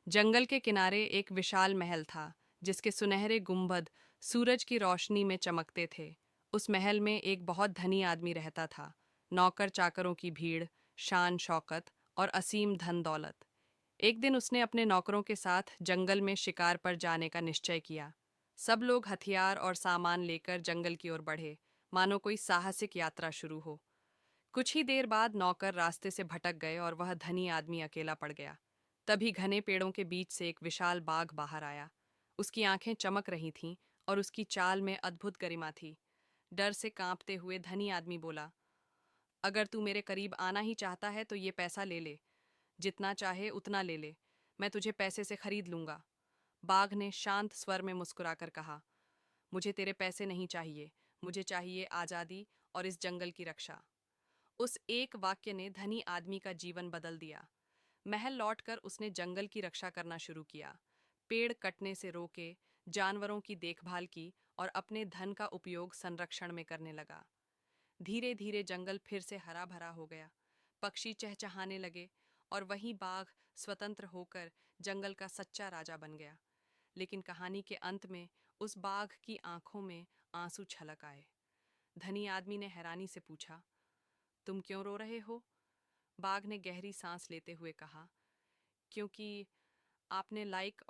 जंगल के किनारे एक विशाल महल था, जिसके सुनहरे गुंबद सूरज की रोशनी में चमकते थे। उस महल में एक बहुत धनी आदमी रहता था। नौकर चाकरों की भीड़, शान शौकत और असीम धन दौलत। एक दिन उसने अपने नौकरों के साथ जंगल में शिकार पर जाने का निश्चय किया। सब लोग हथियार और सामान लेकर जंगल की ओर बढ़े, मानो कोई साहसिक यात्रा शुरू हो। कुछ ही देर बाद नौकर रास्ते से भटक गए और वह धनी आदमी अकेला पड़ गया। तभी घने पेड़ों के बीच से एक विशाल बाघ बाहर आया। उसकी आंखें चमक रही थीं और उसकी चाल में अद्भुत गरिमा थी। डर से कांपते हुए धनी आदमी बोला, अगर तू मेरे करीब आना ही चाहता है तो ये पैसा ले ले। जितना चाहे उतना ले ले। मैं तुझे पैसे से खरीद लूंगा। बाघ ने शांत स्वर में मुस्कुराकर कहा, मुझे तेरे पैसे नहीं चाहिए। मुझे चाहिए आज़ादी और इस जंगल की रक्षा। उस एक वाक्य ने धनी आदमी का जीवन बदल दिया। महल लौटकर उसने जंगल की रक्षा करना शुरू किया। पेड़ कटने से रोके, जानवरों की देखभाल की और अपने धन का उपयोग संरक्षण में करने लगा। धीरे धीरे जंगल फिर से हरा भरा हो गया। पक्षी चहचहाने लगे और वहीं बाघ स्वतंत्र होकर जंगल का सच्चा राजा बन गया। लेकिन कहानी के अंत में उस बाघ की आंखों में आंसू छलक आए। धनी आदमी ने हैरानी से पूछा, तुम क्यों रो रहे हो? बाघ ने गहरी सांस लेते हुए कहा, क्योंकि आपने लाइक